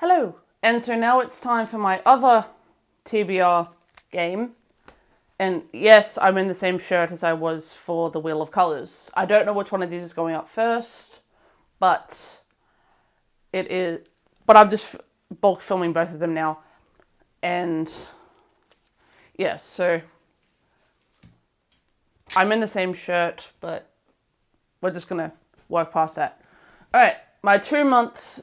Hello, and so now it's time for my other TBR game. And yes, I'm in the same shirt as I was for the Wheel of Colours. I don't know which one of these is going up first, but it is. But I'm just bulk filming both of them now. And yeah, so I'm in the same shirt, but we're just gonna work past that. Alright, my 2-month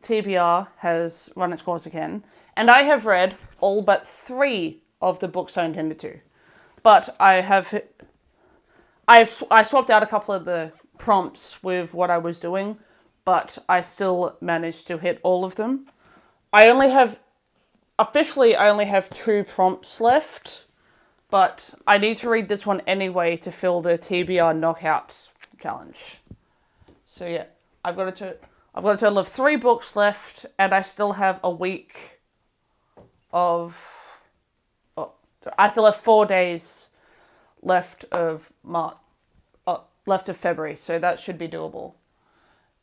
TBR has run its course again, and I have read all but 3 of the books I intended to. But I swapped out a couple of the prompts with what I was doing, but I still managed to hit all of them. Officially I only have 2 prompts left, but I need to read this one anyway to fill the TBR knockout challenge. So yeah, I've got a total of 3 books left, and I still have a week of... I still have 4 days left of February, so that should be doable.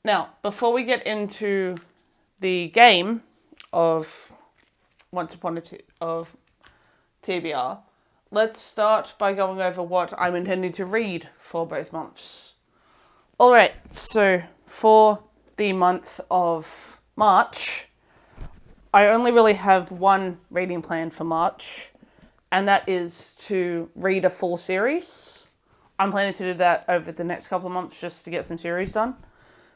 Now, before we get into the game of TBR, let's start by going over what I'm intending to read for both months. Alright, so for the month of March, I only really have one reading plan for March, and that is to read a full series. I'm planning to do that over the next couple of months just to get some series done.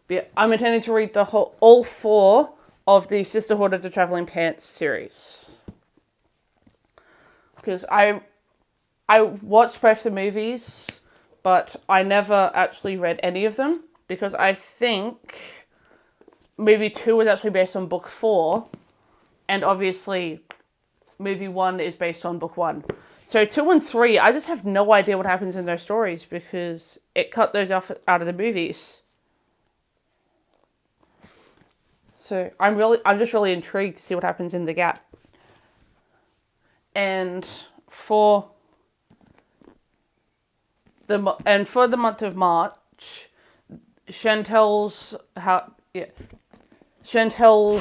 But yeah, I'm intending to read all 4 of the Sisterhood of the Traveling Pants series. Because I watched both the movies, but I never actually read any of them, because I think movie 2 was actually based on book 4, and obviously movie 1 is based on book 1. So 2 and 3, I just have no idea what happens in those stories, because it cut those out of the movies. So I'm just really intrigued to see what happens in the gap. And for the month of March, Chantel's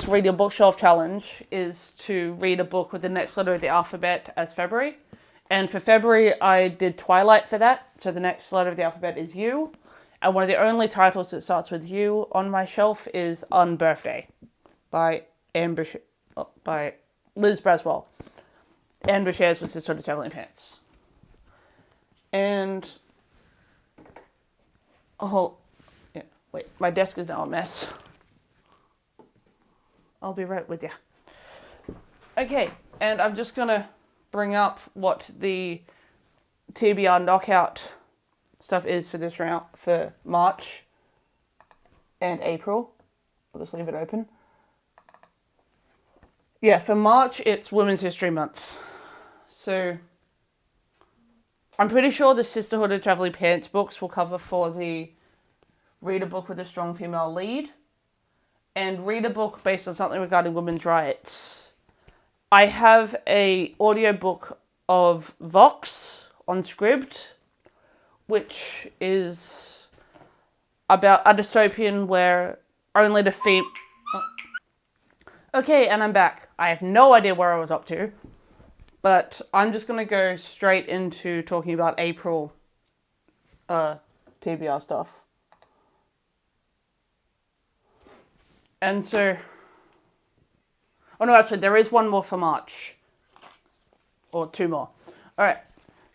Read Your Bookshelf Challenge is to read a book with the next letter of the alphabet as February. And for February, I did Twilight for that. So the next letter of the alphabet is U. And one of the only titles that starts with U on my shelf is Unbirthday by Liz Braswell. And shares with Sister of the Traveling Pants. And wait, my desk is now a mess. I'll be right with you. Okay, and I'm just gonna bring up what the TBR knockout stuff is for this round for March and April. I'll just leave it open. Yeah, for March it's Women's History Month. So I'm pretty sure the Sisterhood of Traveling Pants books will cover for the read a book with a strong female lead, and read a book based on something regarding women's rights. I have a audiobook of Vox on Scribd, which is about a dystopian where only the Okay, and I'm back. I have no idea where I was up to, but I'm just going to go straight into talking about April TBR stuff. And so... Oh no, actually, there is one more for March. Or 2 more. Alright,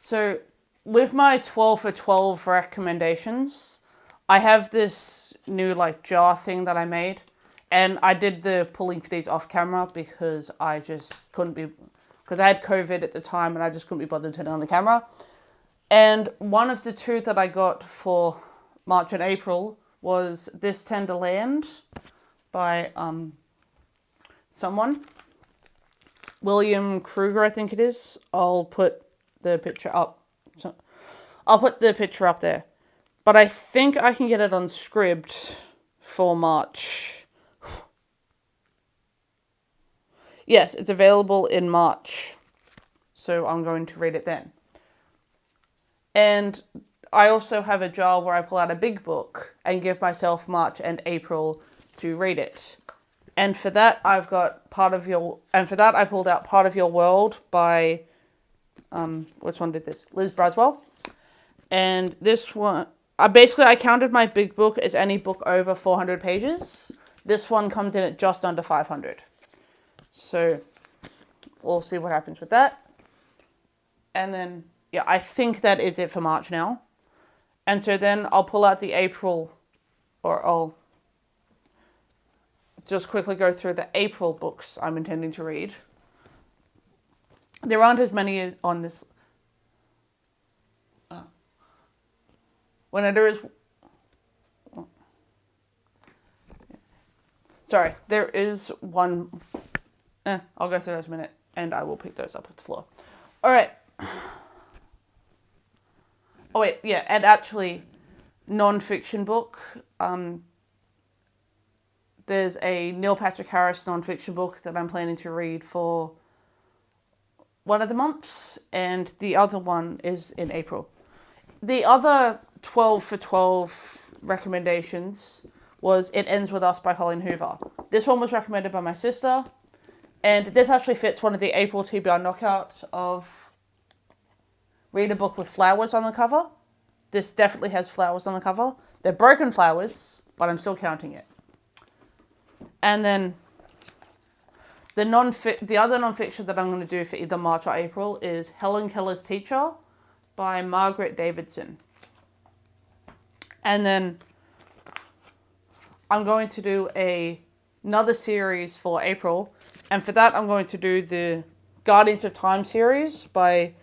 so with my 12 for 12 recommendations, I have this new jar thing that I made. And I did the pulling for these off camera because I just couldn't be... Because I had COVID at the time and I just couldn't be bothered turning on the camera. And one of the 2 that I got for March and April was This Tender Land by someone. William Kruger, I think it is. I'll put the picture up. I'll put the picture up there. But I think I can get it on Scribd for March. Yes, it's available in March. So I'm going to read it then. And I also have a jar where I pull out a big book and give myself March and April to read it. And for that, I pulled out Part of Your World by, which one did this? Liz Braswell. And this one, I counted my big book as any book over 400 pages. This one comes in at just under 500. So we'll see what happens with that. And then, yeah, I think that is it for March now. And so then I'll pull out the April, or I'll just quickly go through the April books I'm intending to read. There aren't as many on this. There is one. I'll go through those in a minute, and I will pick those up off the floor. All right. Oh wait, yeah, and actually, non-fiction book. There's a Neil Patrick Harris non-fiction book that I'm planning to read for one of the months, and the other one is in April. The other 12 for 12 recommendations was It Ends With Us by Colleen Hoover. This one was recommended by my sister, and this actually fits one of the April TBR knockout of read a book with flowers on the cover. This definitely has flowers on the cover. They're broken flowers, but I'm still counting it. And then the other non-fiction that I'm going to do for either March or April is Helen Keller's Teacher by Margaret Davidson. And then I'm going to do another series for April. And for that, I'm going to do the Guardians of Time series by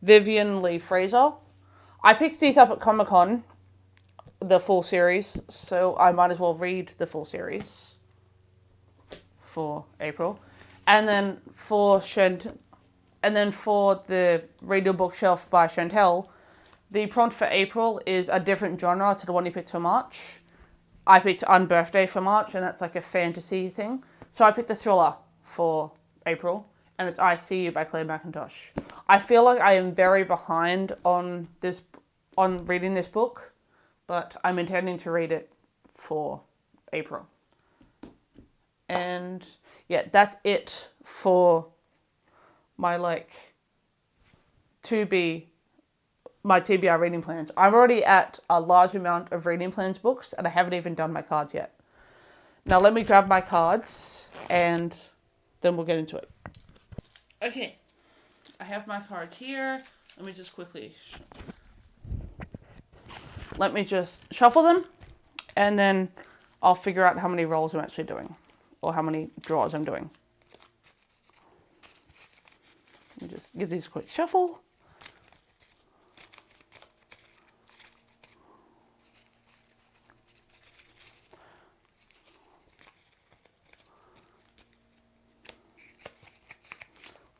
Vivian Lee Fraser. I picked these up at Comic-Con, the full series, so I might as well read the full series for April. And then for the Radio Bookshelf by Chantel, the prompt for April is a different genre to the one you picked for March. I picked Unbirthday for March, and that's like a fantasy thing. So I picked the thriller for April, and it's I See You by Claire McIntosh. I feel like I am very behind on reading this book, but I'm intending to read it for April. And yeah, that's it for my my TBR reading plans. I'm already at a large amount of reading plans books, and I haven't even done my cards yet. Now let me grab my cards, and then we'll get into it. Okay, I have my cards here. Let me just shuffle them, and then I'll figure out how many rolls I'm actually doing, or how many draws I'm doing. Let me just give these a quick shuffle.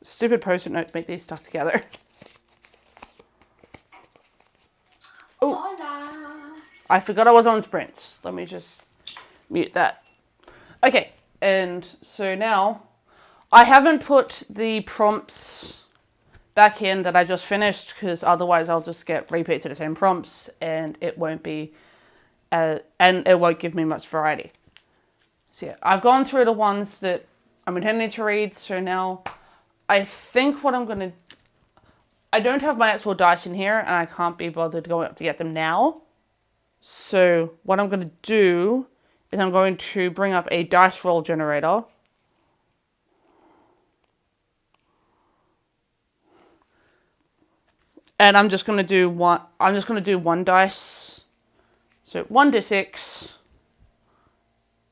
Stupid post-it notes make these stuck together. Oh, I forgot I was on sprints. Let me just mute that. Okay, and so now I haven't put the prompts back in that I just finished, because otherwise I'll just get repeats of the same prompts, and it won't be, and it won't give me much variety. So yeah, I've gone through the ones that I'm intending to read. So now I think what I'm going to... I don't have my actual dice in here, and I can't be bothered going up to get them now. So what I'm going to do is I'm going to bring up a dice roll generator. And I'm just going to do one dice. So 1d6.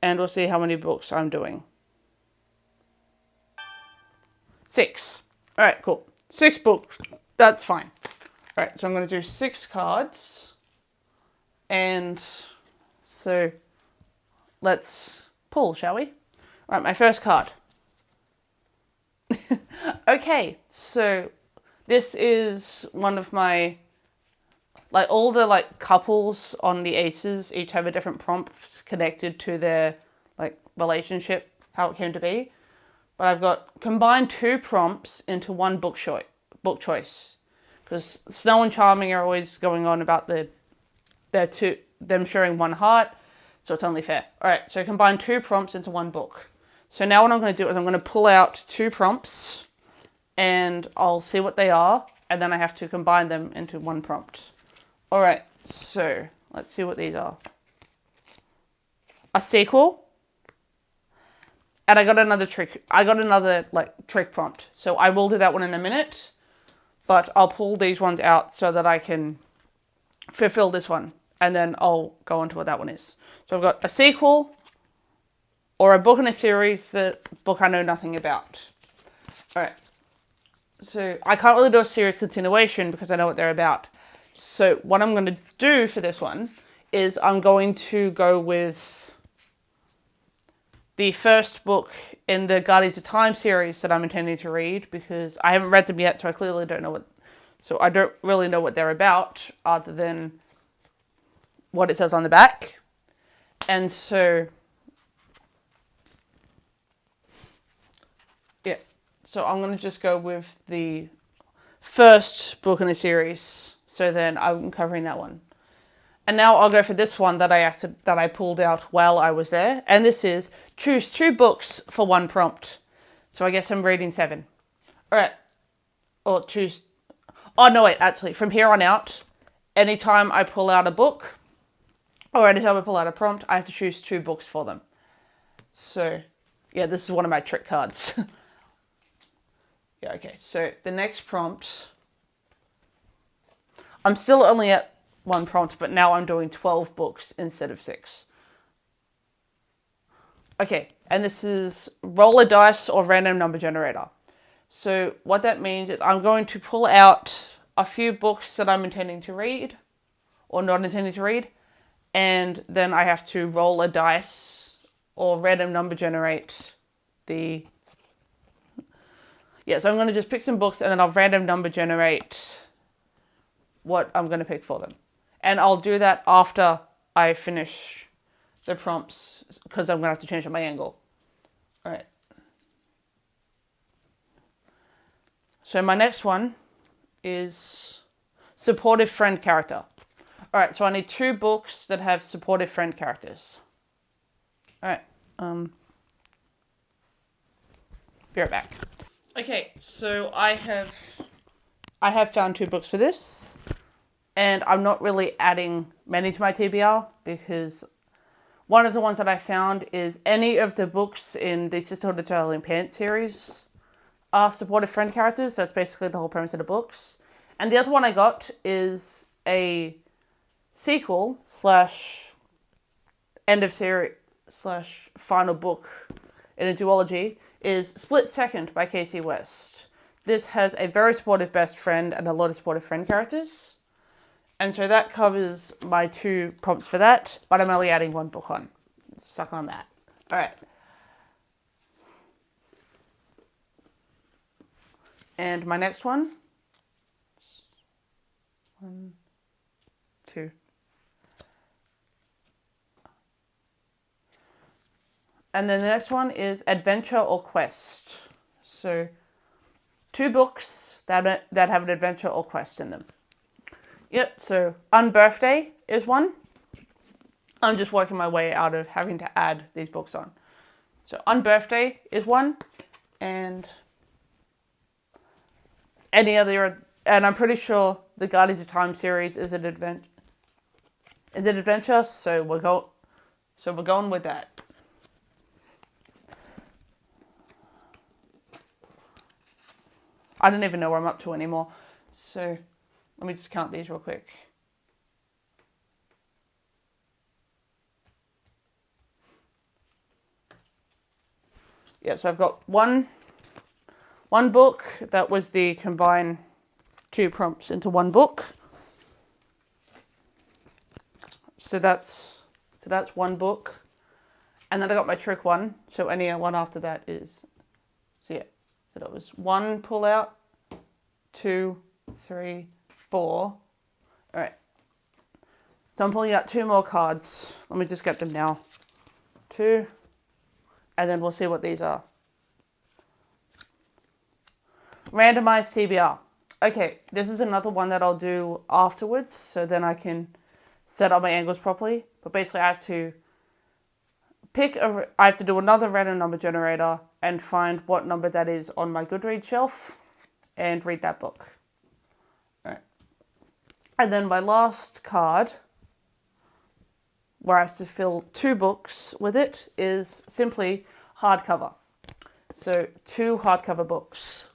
And we'll see how many books I'm doing. 6. All right, cool. 6 books. That's fine. All right, so I'm going to do 6 cards. And so let's pull, shall we? All right, my first card. Okay, so this is one of my, all the couples on the aces each have a different prompt connected to their relationship, how it came to be. But I've got combined 2 prompts into one book choice. Because Snow and Charming are always going on about them sharing one heart, so it's only fair. All right, so combine 2 prompts into one book. So now what I'm going to do is I'm going to pull out 2 prompts and I'll see what they are, and then I have to combine them into 1 prompt. All right, so let's see what these are. A sequel, and I got another trick. I got another trick prompt. So I will do that one in a minute, but I'll pull these ones out so that I can fulfill this one, and then I'll go on to what that one is. So I've got a sequel, or a book in a series, the book I know nothing about. All right. So I can't really do a series continuation because I know what they're about. So what I'm going to do for this one is I'm going to go with the first book in the Guardians of Time series that I'm intending to read, because I haven't read them yet, so I clearly don't know I don't really know what they're about other than what it says on the back. And so, yeah. So I'm going to just go with the first book in the series. So then I'm covering that one. And now I'll go for this one that I pulled out while I was there. And this is choose 2 books for 1 prompt. So I guess I'm reading 7. All right. Or choose. Oh, no, wait. Actually, from here on out, anytime I pull out a book or anytime I pull out a prompt, I have to choose 2 books for them. So, yeah, this is one of my trick cards. Yeah, okay, so the next prompt, I'm still only at 1 prompt, but now I'm doing 12 books instead of 6. Okay, and this is roll a dice or random number generator. So what that means is I'm going to pull out a few books that I'm intending to read, or not intending to read, and then I have to roll a dice or random number generate the... Yeah, so I'm going to just pick some books and then I'll random number generate what I'm going to pick for them. And I'll do that after I finish the prompts, because I'm going to have to change up my angle. All right. So my next one is supportive friend character. All right, so I need 2 books that have supportive friend characters. All right. Be right back. Okay, so I have found 2 books for this, and I'm not really adding many to my TBR because one of the ones that I found is any of the books in the Sisterhood of the Traveling Pants series are supportive friend characters. That's basically the whole premise of the books. And the other one I got is a sequel / end of series / final book in a duology, is Split Second by Casey West. This has a very supportive best friend and a lot of supportive friend characters. And so that covers my 2 prompts for that, but I'm only adding 1 book on. Suck on that. All right. And my next one. 1, 2. And then the next one is adventure or quest. So 2 books that have an adventure or quest in them. Yep, so Unbirthday is one. I'm just working my way out of having to add these books on. So Unbirthday is one, and any other, and I'm pretty sure the Guardians of Time series is an adventure. Is it adventure? So we're going with that. I don't even know where I'm up to anymore. So let me just count these real quick. Yeah, so I've got one book that was the combine 2 prompts into 1 book. So that's 1 book. And then I got my trick one. So any one after that is, so yeah. So that was 1 pull out, 2, 3, 4. All right. So I'm pulling out 2 more cards. Let me just get them now. 2. And then we'll see what these are. Randomized TBR. Okay, this is another one that I'll do afterwards, so then I can set up my angles properly. But basically I have to I have to do another random number generator and find what number that is on my Goodreads shelf and read that book. All right. And then my last card, where I have to fill 2 books with it, is simply hardcover. So 2 hardcover books.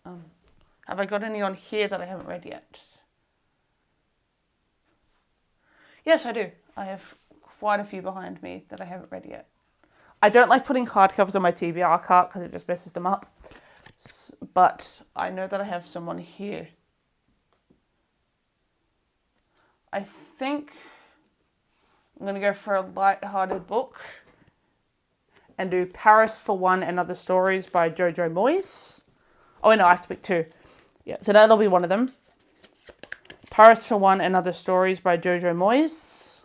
Have I got any on here that I haven't read yet? Yes, I do. I have quite a few behind me that I haven't read yet. I don't like putting hardcovers on my TBR cart because it just messes them up. But I know that I have some on here. I think I'm going to go for a light-hearted book and do Paris for One and Other Stories by Jojo Moyes. Oh, wait, no, I have to pick 2. Yeah, so that'll be one of them. Paris for One and Other Stories by Jojo Moyes.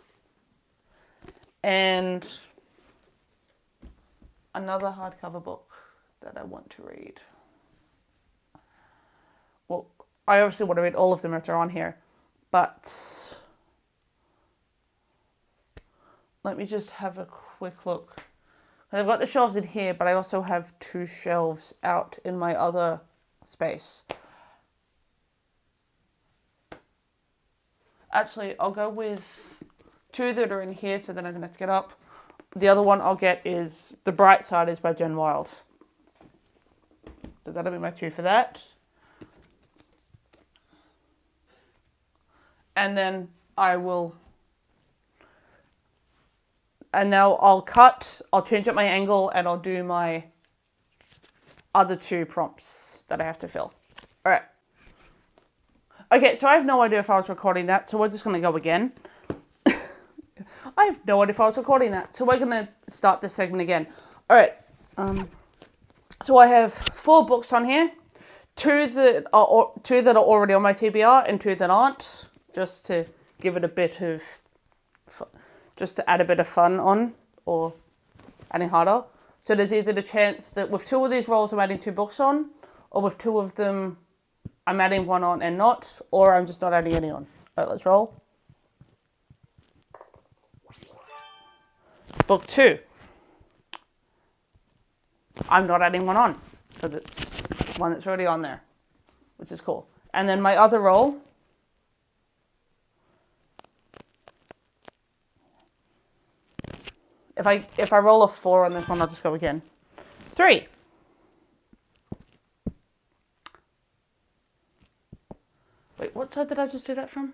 And another hardcover book that I want to read. Well, I obviously want to read all of them if they're on here, but let me just have a quick look. I've got the shelves in here, but I also have 2 shelves out in my other space. Actually, I'll go with 2 that are in here, so then I'm going to have to get up. The other one I'll get is The Bright Side is by Jen Wilde. So that'll be my 2 for that. And then I'll change up my angle, and I'll do my other 2 prompts that I have to fill. All right. Okay, so I have no idea if I was recording that, so we're just going to go again. I have no idea if I was recording that, so we're going to start this segment again. All right. So I have 4 books on here, 2 that are already on my TBR and 2 that aren't, just to give it a bit of, just to add a bit of fun on, or adding harder. So there's either the chance that with 2 of these rolls I'm adding 2 books on, or with 2 of them I'm adding 1 on and not, or I'm just not adding any on. All right, let's roll. Book 2. I'm not adding 1 on, because it's one that's already on there, which is cool. And then my other roll, if I roll a 4 on this one, I'll just go again. 3. Wait, what side did I just do that from?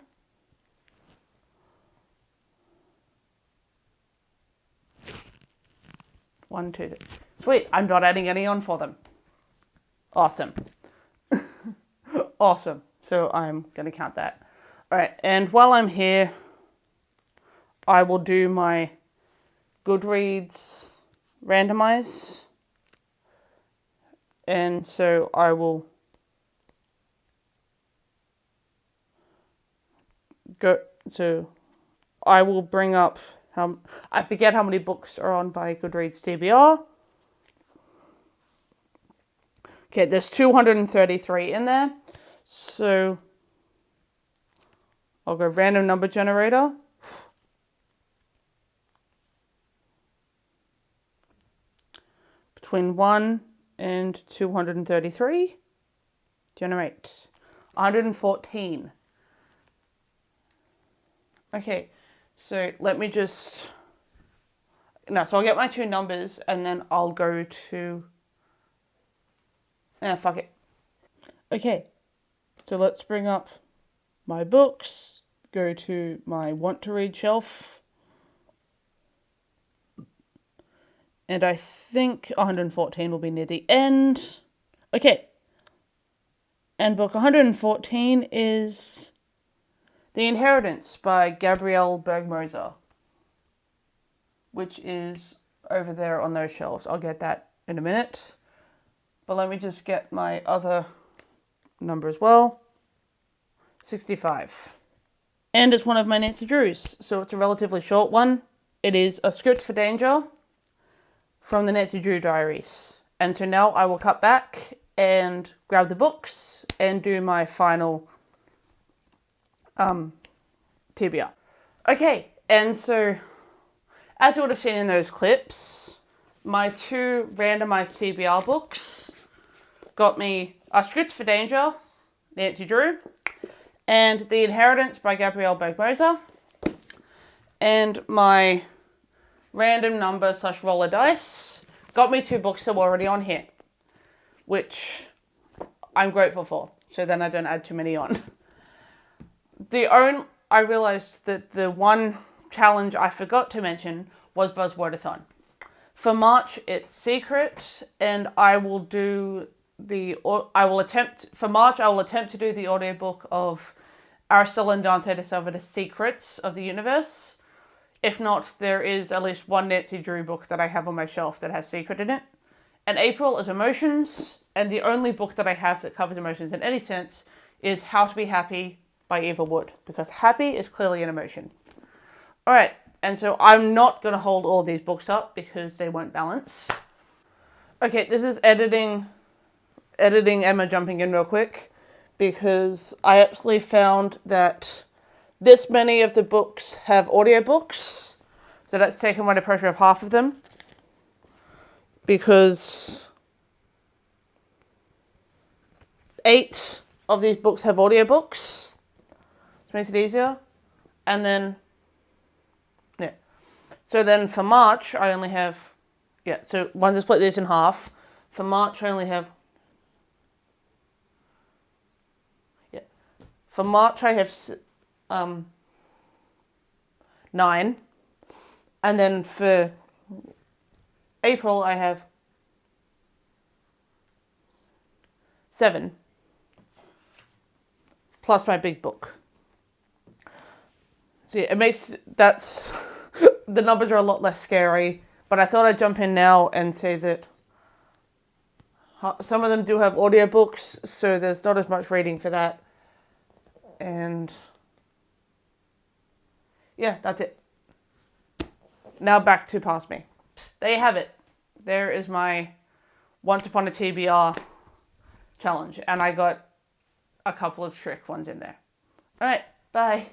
One, 2, 3. Sweet, I'm not adding any on for them. Awesome. Awesome. So I'm going to count that. All right, and while I'm here, I will do my Goodreads randomize. And so I will bring up I forget how many books are on by Goodreads TBR. Okay, there's 233 in there. So I'll go random number generator. Between 1 and 233, generate 114. Okay, so let me just, so I'll get my 2 numbers and then I'll go to, fuck it. Okay, so let's bring up my books, go to my want to read shelf, and I think 114 will be near the end. Okay, and book 114 is The Inheritance by Gabrielle Bergmoser, which is over there on those shelves. I'll get that in a minute. But let me just get my other number as well. 65. And it's one of my Nancy Drews, so it's a relatively short one. It is A Script for Danger from the Nancy Drew Diaries. And so now I will cut back and grab the books and do my final TBR. Okay, and so as you would have seen in those clips, my 2 randomized TBR books got me Scripts for Danger, Nancy Drew, and The Inheritance by Gabrielle Bergmoser, and my random number / roller dice got me 2 books that were already on here, which I'm grateful for, so then I don't add too many on. I realized that the one challenge I forgot to mention was Buzzwordathon. For March, it's secret, and I will attempt to do the audiobook of Aristotle and Dante Discover the Secrets of the Universe. If not, there is at least one Nancy Drew book that I have on my shelf that has secret in it. And April is emotions, and the only book that I have that covers emotions in any sense is How to Be Happy by Eva Wood, because happy is clearly an emotion. Alright, and so I'm not going to hold all these books up because they won't balance. Okay, this is editing Emma jumping in real quick, because I actually found that this many of the books have audiobooks, so that's taken away the pressure of half of them, because 8 of these books have audiobooks, which makes it easier. And then, yeah. So then for March, I only have, so once I split this in half, for March I only have, for March I have 9, and then for April I have 7, plus my big book. So yeah, that's, the numbers are a lot less scary, but I thought I'd jump in now and say that some of them do have audiobooks, so there's not as much reading for that. And yeah, that's it. Now back to Past Me. There you have it. There is my Once Upon a TBR challenge, and I got a couple of trick ones in there. Alright, bye.